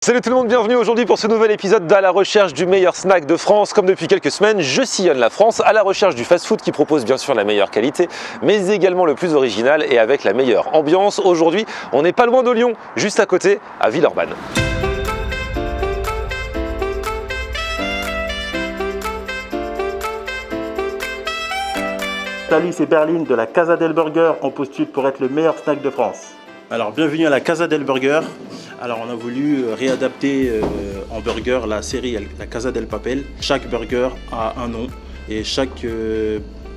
Salut tout le monde, bienvenue aujourd'hui pour ce nouvel épisode d'À la recherche du meilleur snack de France. Comme depuis quelques semaines, je sillonne la France à la recherche du fast-food qui propose bien sûr la meilleure qualité, mais également le plus original et avec la meilleure ambiance. Aujourd'hui, on n'est pas loin de Lyon, juste à côté, à Villeurbanne. Salut, c'est Berline de la Casa del Burger. On postule pour être le meilleur snack de France. Alors, bienvenue à la Casa del Burger. Alors, on a voulu réadapter en burger la série La Casa del Papel. Chaque burger a un nom et chaque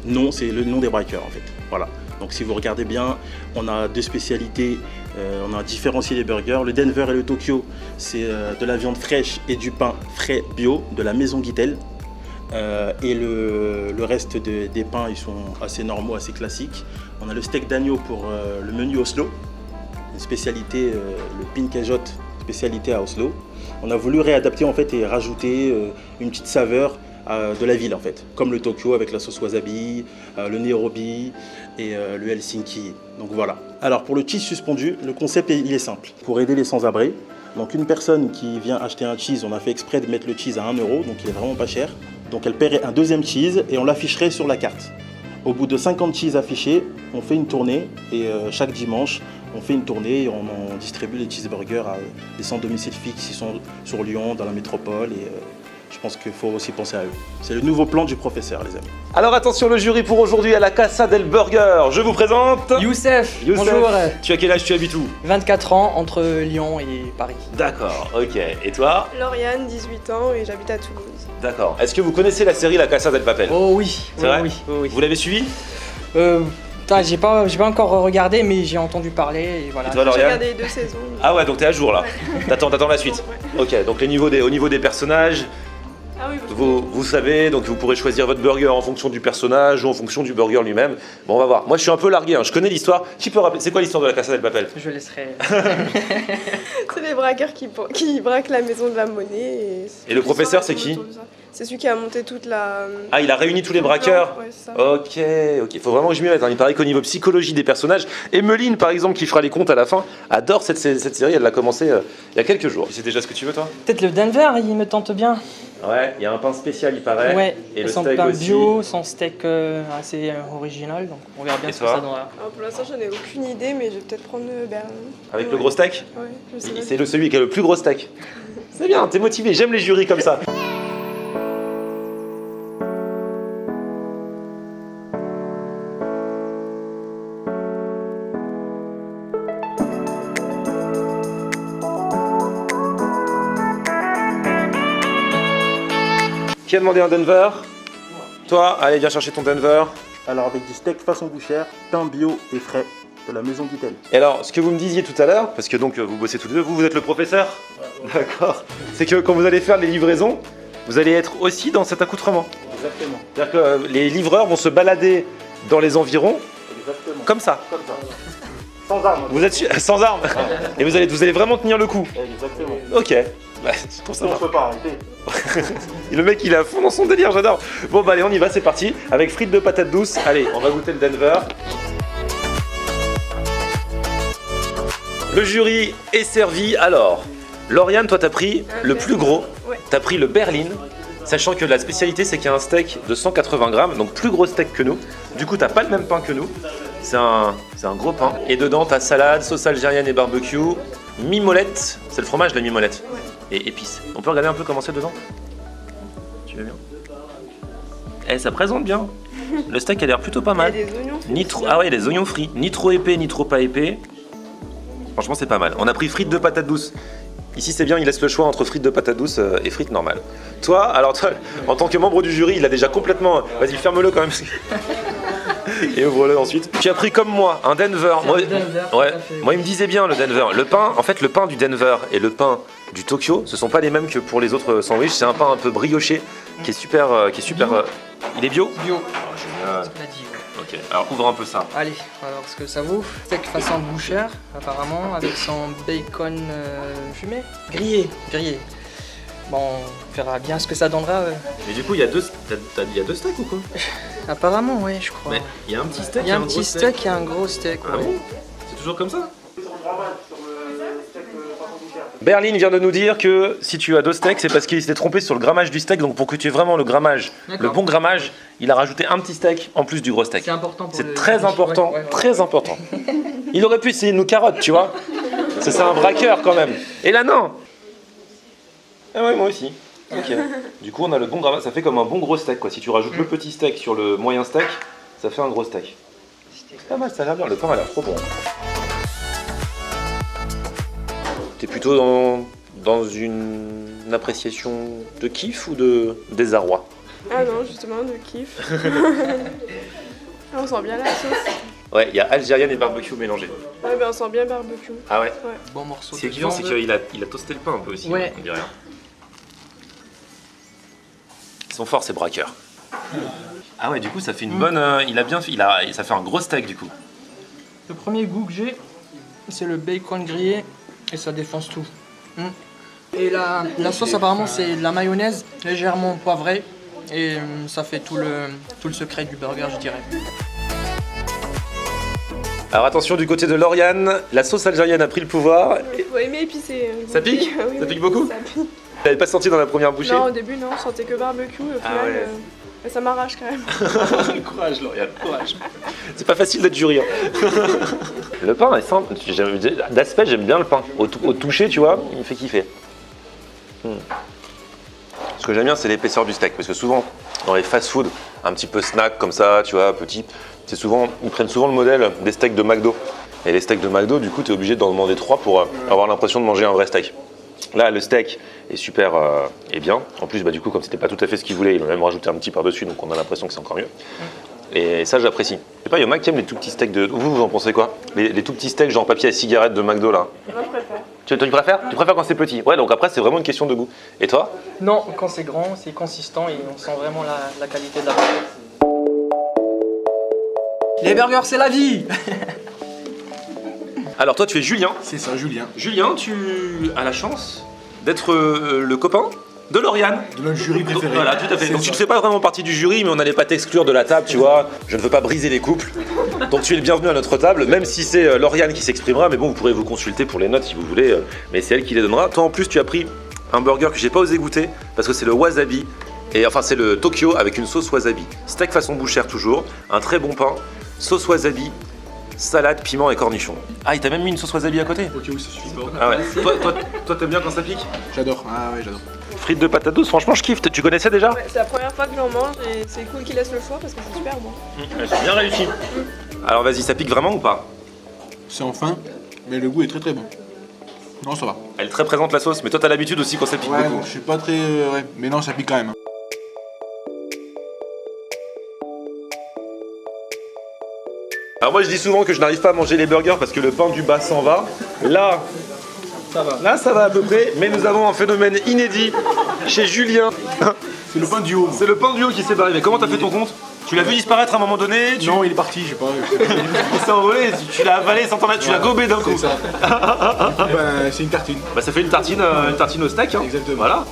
nom, c'est le nom des braqueurs en fait. Voilà. Donc, si vous regardez bien, on a deux spécialités. On a différencié les burgers. Le Denver et le Tokyo, c'est de la viande fraîche et du pain frais bio de la maison Guitel. Et le reste des pains, ils sont assez normaux, assez classiques. On a le steak d'agneau pour le menu Oslo, une spécialité, le pinkejot, spécialité à Oslo. On a voulu réadapter en fait et rajouter une petite saveur de la ville en fait, comme le Tokyo avec la sauce wasabi, le Nairobi et le Helsinki. Donc voilà. Alors pour le cheese suspendu, le concept il est simple. Pour aider les sans-abri, donc une personne qui vient acheter un cheese, on a fait exprès de mettre le cheese à 1 €, donc il est vraiment pas cher. Donc elle paierait un deuxième cheese et on l'afficherait sur la carte. Au bout de 50 cheese affichés, on fait une tournée et chaque dimanche, on fait une tournée et on distribue les cheeseburgers à des sans domicile fixe qui sont sur Lyon, dans la métropole et je pense qu'il faut aussi penser à eux. C'est le nouveau plan du professeur, les amis. Alors attention, le jury pour aujourd'hui à la Casa del Burger. Je vous présente Youssef, bonjour. Tu as quel âge, tu habites où? 24 ans, entre Lyon et Paris. D'accord, ok. Et toi? Lauriane, 18 ans et j'habite à Toulouse. D'accord. Est-ce que vous connaissez la série La Casa del Papel? Oh oui, C'est vrai? oui. Vous l'avez suivi? J'ai pas encore regardé, mais j'ai entendu parler et voilà. Et toi, J'ai Lauriane? regardé les 2 saisons. Ah ouais, donc t'es à jour là. Ouais. T'attends la suite. Ok, donc au niveau des personnages, Ah oui, parce que vous savez, donc vous pourrez choisir votre burger en fonction du personnage ou en fonction du burger lui-même. Bon, on va voir. Moi, je suis un peu largué, hein. Je connais l'histoire. Qui peut rappeler? C'est quoi l'histoire de la Casa del Papel? Je laisserai. c'est les braqueurs qui braquent la maison de la monnaie. Et le professeur, c'est qui? C'est celui qui a monté toute la... Ah, il a réuni tous les braqueurs? Ouais, c'est ça. Ok. Faut vraiment que je m'y mette, hein. Il paraît qu'au niveau psychologie des personnages, Emeline, par exemple, qui fera les comptes à la fin, adore cette série. Elle l'a commencé il y a quelques jours. C'est déjà ce que tu veux, toi? Peut-être le Denver, il me tente bien. Ouais, il y a un pain spécial, il paraît. Ouais, et le son steak pain aussi. bio, son steak assez original, donc on verra bien Et ce que toi ça donnera. Alors, pour l'instant, j'en ai aucune idée, mais je vais peut-être prendre le Berlin. Avec Ouais. le gros steak? Ouais, je sais pas. C'est celui qui a le plus gros steak. C'est bien, t'es motivé, j'aime les jurys comme ça. Qui a demandé un Denver? Toi, allez, viens chercher ton Denver. Alors avec du steak façon bouchère, pain bio et frais de la maison Guitel. Et alors, ce que vous me disiez tout à l'heure, parce que donc vous bossez tous les deux, vous êtes le professeur? D'accord. C'est que quand vous allez faire les livraisons, vous allez être aussi dans cet accoutrement. Exactement. C'est-à-dire que les livreurs vont se balader dans les environs Exactement. comme ça. Comme ça. Sans armes. Vous êtes sans armes. Et vous allez vraiment tenir le coup. Exactement. Ok. Bah, je trouve ça Sinon, bien. on peut pas arrêter. Et le mec il est à fond dans son délire, j'adore. Bon bah allez, on y va, c'est parti. Avec frites de patates douces. Allez, on va goûter le Denver. Le jury est servi. Alors, Lauriane, toi t'as pris le plus gros. Ouais. T'as pris le Berlin. Sachant que la spécialité c'est qu'il y a un steak de 180 grammes, donc plus gros steak que nous. Du coup t'as pas le même pain que nous. C'est un gros pain. Et dedans t'as salade, sauce algérienne et barbecue, mimolette, c'est le fromage la mimolette. Et épices. On peut regarder un peu comment c'est dedans? Tu veux bien? Eh, ça présente bien. Le steak a l'air plutôt pas Il y a mal. des oignons. Ni trop... Ah ouais, il y a des oignons frits. Ni trop épais, ni trop pas épais. Franchement, c'est pas mal. On a pris frites de patates douces. Ici, c'est bien, il laisse le choix entre frites de patates douces et frites normales. Toi, alors toi, en tant que membre du jury, il a déjà complètement... Vas-y, ferme-le quand même. Et ouvre-le ensuite. Tu as pris comme moi un Denver. C'est un Denver, tout Ouais. à fait, oui. Moi, il me disait bien le Denver. Le pain, en fait, le pain du Denver et le pain du Tokyo, ce sont pas les mêmes que pour les autres sandwichs. C'est un pain un peu brioché qui est super, Bio. Il est bio. Bio, Génial. ce qu'on a dit, ouais. Ok. Alors ouvre un peu ça. Allez, alors ce que ça vaut. Steak façon bouchère, apparemment, avec son bacon fumé. Grillé. Bon, on verra bien ce que ça donnera. Mais du coup, il y a deux steaks ou quoi? Apparemment, oui, je crois. Mais il y a un petit steak. Il y a un gros petit steak et un gros steak. Ah ouais. bon? C'est toujours comme ça? Sur le steak façon bouchère. Berlin vient de nous dire que si tu as 2 steaks, c'est parce qu'il s'était trompé sur le grammage du steak. Donc pour que tu aies vraiment le grammage, le bon grammage, il a rajouté un petit steak en plus du gros steak. C'est important pour C'est très important, très important. Il aurait pu essayer de nous carotte, tu vois. C'est un braqueur quand même. Et là, non. Ah ouais, moi aussi. Ok. Du coup, on a le bon grammage. Ça fait comme un bon gros steak, quoi. Si tu rajoutes le petit steak sur le moyen steak, ça fait un gros steak. C'est pas mal, ça a l'air bien. Le pain a l'air trop bon. T'es plutôt dans une appréciation de kiff ou de désarroi? Ah non, justement, de kiff. Ah, on sent bien la sauce. Ouais, il y a algérienne et barbecue mélangés. Ouais, ben on sent bien barbecue. Ah ouais? Bon morceau Ce qui est de kiffant, c'est viande. qu'il a toasté le pain un peu aussi, Ouais. on dirait. Ils sont forts ces braqueurs. Ah ouais, du coup ça fait une bonne... ça fait un gros steak du coup. Le premier goût que j'ai, c'est le bacon grillé et ça défonce tout. Et la sauce apparemment c'est de la mayonnaise légèrement poivrée et ça fait tout le secret du burger, je dirais. Alors attention, du côté de Lauriane, la sauce algérienne a pris le pouvoir. Il faut aimer épicé. Ça pique? Oui, Ça oui, pique beaucoup? Ça pique. T'avais pas senti dans la première bouchée? Non, au début, non, on sentait que barbecue. Au final, ouais. ça m'arrache quand même. Courage Lauriane, courage. C'est pas facile d'être jury. Le pain est simple, d'aspect j'aime bien le pain. Au toucher, tu vois, il me fait kiffer. Ce que j'aime bien, c'est l'épaisseur du steak, parce que souvent, dans les fast-food, un petit peu snack comme ça, tu vois, petit, ils prennent souvent le modèle des steaks de McDo. Et les steaks de McDo, du coup, tu es obligé d'en demander 3 pour avoir l'impression de manger un vrai steak. Là, le steak est super et bien. En plus, du coup, comme c'était pas tout à fait ce qu'ils voulaient, ils ont même rajouté un petit par-dessus, donc on a l'impression que c'est encore mieux. Et ça, j'apprécie. Je sais pas, il y en a qui aiment les tout petits steaks de... Vous en pensez quoi? Les tout petits steaks genre papier à cigarette de McDo, là. Moi, je préfère. Tu préfères? Tu préfères quand c'est petit? Ouais, donc après, c'est vraiment une question de goût. Et toi? Non, quand c'est grand, c'est consistant et on sent vraiment la qualité de la burger. Les burgers, c'est la vie. Alors toi, tu es Julien. C'est ça, Julien. Julien, tu as la chance d'être le copain de Lauriane. De notre jury Donc, préféré. voilà, tout à fait. C'est Donc ça. tu ne fais pas vraiment partie du jury, mais on n'allait pas t'exclure de la table, tu vois. Je ne veux pas briser les couples. Donc tu es le bienvenu à notre table, même si c'est Lauriane qui s'exprimera, mais bon, vous pourrez vous consulter pour les notes si vous voulez, mais c'est elle qui les donnera. Toi en plus, tu as pris un burger que j'ai pas osé goûter, parce que c'est le wasabi, et enfin c'est le Tokyo avec une sauce wasabi. Steak façon bouchère toujours, un très bon pain, sauce wasabi, salade, piment et cornichons. Ah, il t'a même mis une sauce wasabi à côté? Ok, oui, ça suffit pas. Ah ouais. Toi t'aimes bien quand ça pique? J'adore. Ah ouais, j'adore. Frites de patates douces, franchement je kiffe. Tu connaissais déjà? Ouais, c'est la première fois que j'en mange et c'est cool qu'ils laissent le choix parce que c'est super bon. C'est bien réussi. Alors vas-y, ça pique vraiment ou pas? C'est en fin, mais le goût est très très bon. Non, ça va. Elle est très présente la sauce, mais toi t'as l'habitude aussi quand ça pique Ouais, beaucoup. je suis pas très. Ouais, mais non, ça pique quand même. Hein. Alors moi je dis souvent que je n'arrive pas à manger les burgers parce que le pain du bas s'en va. Là, Ça va. là ça va à peu près, mais nous avons un phénomène inédit chez Julien. C'est le pain du haut. C'est le pain du haut qui s'est barré. Mais comment t'as fait ton compte? Tu l'as vu disparaître à un moment donné? Non, il est parti, je sais pas. Il s'est envolé, tu l'as avalé sans t'en mettre, tu l'as gobé d'un coup. C'est ça. Du coup, c'est une tartine. Bah ça fait une tartine au steak. Hein. Exactement. Voilà.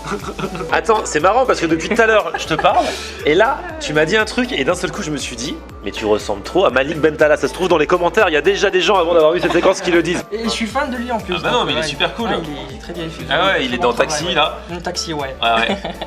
Attends, c'est marrant parce que depuis tout à l'heure, je te parle, et là, tu m'as dit un truc, et d'un seul coup, je me suis dit, mais tu ressembles trop à Malik Bentala. Ça se trouve dans les commentaires, il y a déjà des gens avant d'avoir vu cette séquence qui le disent. Et je suis fan de lui en plus. Ah bah non, donc, mais il est ouais. super cool. Ouais, il est très bien fait. Ah ouais, il est dans Taxi, là. Un taxi, ouais.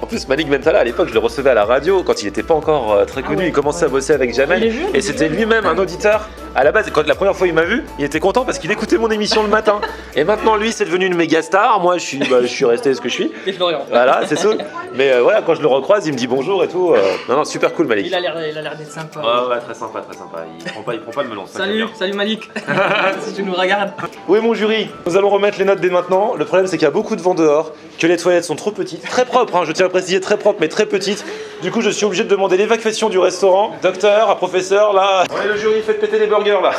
En plus, Malik Bentala, à l'époque, je le recevais à la radio quand il n'était pas encore très connu. ouais, Il commençait à bosser avec Il est Jamel. jeune, Et c'était lui-même un auditeur. À la base, quand la première fois il m'a vu, il était content parce qu'il écoutait mon émission le matin. Et maintenant, lui, c'est devenu une méga star. Moi, je suis resté ce que je suis. Et Florian. Voilà, c'est ça. Mais voilà, quand je le recroise, il me dit bonjour et tout. Non, super cool, Malik. Il a l'air d'être sympa. Ouais, très sympa, très sympa. Il prend pas de melon. ça, c'est Salut, bien. salut Malik. Si tu nous regardes. Où est mon jury? Nous allons remettre les notes dès maintenant. Le problème, c'est qu'il y a beaucoup de vent dehors, que les toilettes sont trop petites, très propres, hein, je tiens à préciser, très propres, mais très petites. Du coup, je suis obligé de demander l'évacuation du restaurant. Docteur, un professeur, là. Ouais, le jury, faites péter les burgers, là.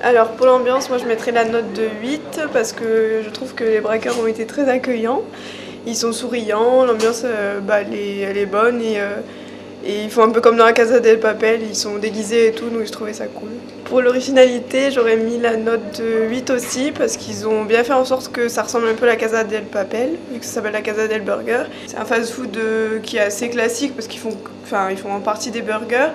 Alors pour l'ambiance, moi je mettrais la note de 8 parce que je trouve que les braqueurs ont été très accueillants. Ils sont souriants, l'ambiance elle est bonne et ils font un peu comme dans la Casa del Papel, ils sont déguisés et tout, donc je trouvais ça cool. Pour l'originalité, j'aurais mis la note de 8 aussi parce qu'ils ont bien fait en sorte que ça ressemble un peu à la Casa del Papel, vu que ça s'appelle la Casa del Burger. C'est un fast-food qui est assez classique parce qu'ils font en partie des burgers.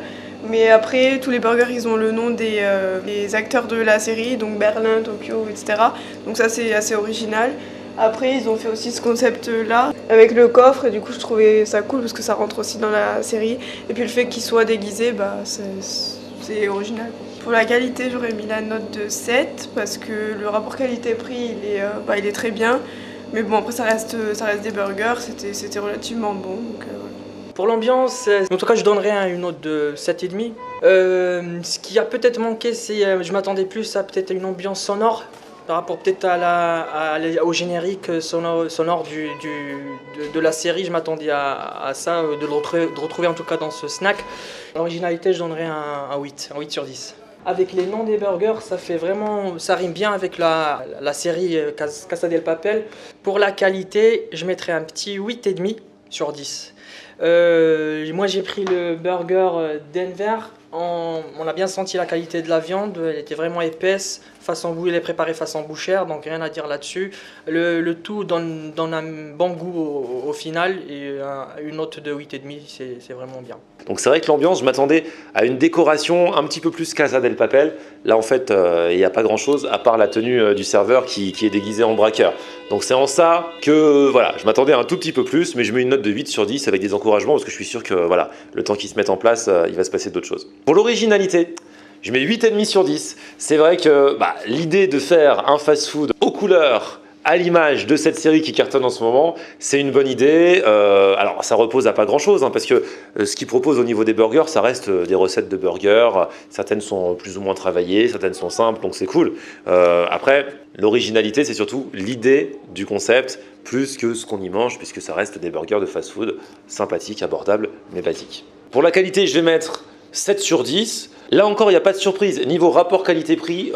Mais après, tous les burgers, ils ont le nom des acteurs de la série, donc Berlin, Tokyo, etc. Donc ça, c'est assez original. Après, ils ont fait aussi ce concept-là avec le coffre, et du coup, je trouvais ça cool parce que ça rentre aussi dans la série. Et puis le fait qu'ils soient déguisés, bah, c'est original. Pour la qualité, j'aurais mis la note de 7 parce que le rapport qualité-prix, il est très bien. Mais bon, après, ça reste des burgers, c'était relativement bon. Donc, voilà. Pour l'ambiance, en tout cas, je donnerais une note de 7,5. Ce qui a peut-être manqué, c'est je m'attendais plus à peut-être une ambiance sonore par rapport peut-être au générique sonore de la série. Je m'attendais à ça, de le retrouver en tout cas dans ce snack. L'originalité, je donnerais un 8 sur 10. Avec les noms des burgers, ça rime bien avec la série Casa del Papel. Pour la qualité, je mettrais un petit 8,5 sur 10. Moi j'ai pris le burger Denver, on a bien senti la qualité de la viande, elle était vraiment épaisse, elle est préparée façon bouchère, donc rien à dire là-dessus. Le tout donne un bon goût au final, et une note de 8,5, c'est vraiment bien. Donc c'est vrai que l'ambiance, je m'attendais à une décoration un petit peu plus Casa del Papel. Là en fait, il n'y a pas grand chose à part la tenue du serveur qui est déguisé en braqueur. Donc c'est en ça que voilà, je m'attendais à un tout petit peu plus, mais je mets une note de 8 sur 10 avec des encouragements parce que je suis sûr que voilà, le temps qu'ils se mettent en place, il va se passer d'autres choses. Pour l'originalité, je mets 8,5 sur 10. C'est vrai que l'idée de faire un fast-food aux couleurs, à l'image de cette série qui cartonne en ce moment, c'est une bonne idée. Alors ça repose à pas grand chose, parce que ce qu'ils proposent au niveau des burgers, ça reste des recettes de burgers. Certaines sont plus ou moins travaillées, certaines sont simples, donc c'est cool. Après, l'originalité, c'est surtout l'idée du concept, plus que ce qu'on y mange, puisque ça reste des burgers de fast-food sympathiques, abordables, mais basiques. Pour la qualité, je vais mettre 7 sur 10. Là encore, il n'y a pas de surprise. Niveau rapport qualité-prix,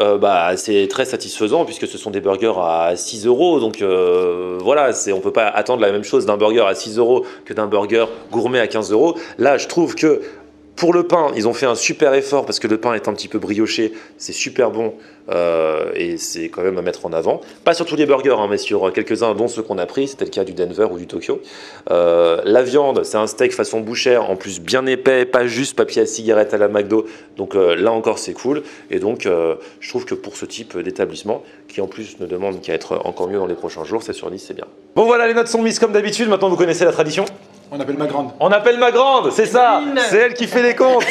c'est très satisfaisant puisque ce sont des burgers à 6 €. Donc voilà, on ne peut pas attendre la même chose d'un burger à 6 € que d'un burger gourmet à 15 €. Là, je trouve que pour le pain, ils ont fait un super effort parce que le pain est un petit peu brioché, c'est super bon et c'est quand même à mettre en avant. Pas sur tous les burgers, mais sur quelques-uns, dont ceux qu'on a pris, c'était le cas du Denver ou du Tokyo. La viande, c'est un steak façon bouchère, en plus bien épais, pas juste papier à cigarette à la McDo. Donc là encore, c'est cool. Et donc, je trouve que pour ce type d'établissement, qui en plus ne demande qu'à être encore mieux dans les prochains jours, 7 sur 10, c'est bien. Bon voilà, les notes sont mises comme d'habitude. Maintenant, vous connaissez la tradition. On appelle ma grande. On appelle ma grande, c'est ça. C'est elle qui fait les comptes.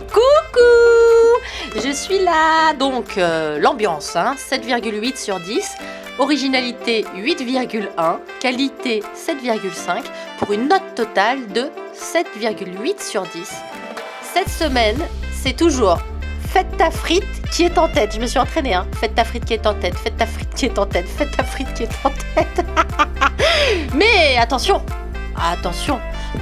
Coucou, je suis là. Donc, l'ambiance, 7,8 sur 10. Originalité, 8,1. Qualité, 7,5. Pour une note totale de 7,8 sur 10. Cette semaine, c'est toujours Faites ta frite qui est en tête. Je me suis entraînée, Faites ta frite qui est en tête. Faites ta frite qui est en tête. Faites ta frite qui est en tête. Mais attention,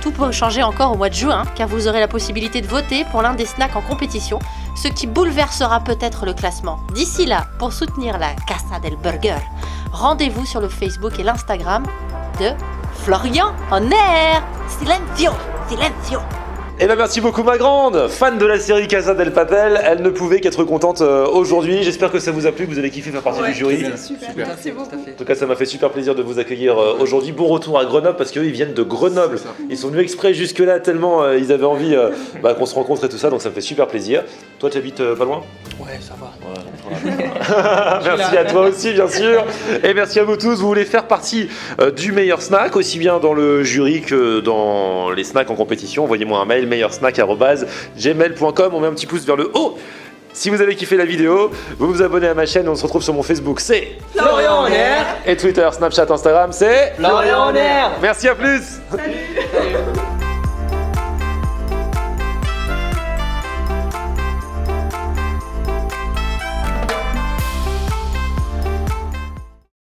tout peut changer encore au mois de juin, car vous aurez la possibilité de voter pour l'un des snacks en compétition, ce qui bouleversera peut-être le classement. D'ici là, pour soutenir la Casa del Burger, rendez-vous sur le Facebook et l'Instagram de Florian en air. Silencio. Eh bien merci beaucoup ma grande, fan de la série Casa del Papel, elle ne pouvait qu'être contente aujourd'hui. J'espère que ça vous a plu, que vous avez kiffé faire partie du jury. Super, merci beaucoup. En tout cas ça m'a fait super plaisir de vous accueillir aujourd'hui. Bon retour à Grenoble parce qu'eux ils viennent de Grenoble. Ils sont venus exprès jusque là tellement ils avaient envie qu'on se rencontre et tout ça, donc ça me fait super plaisir. Toi tu habites pas loin ? Ouais, ça va. Merci à toi aussi bien sûr. Et merci à vous tous, vous voulez faire partie du meilleur snack, aussi bien dans le jury que dans les snacks en compétition. Envoyez-moi un mail meilleursnack@gmail.com. On met un petit pouce vers le haut si vous avez kiffé la vidéo. Vous vous abonnez à ma chaîne, on se retrouve sur mon Facebook, c'est Florian en air. Et Twitter, Snapchat, Instagram, c'est Florian en air. Merci, à plus. Salut.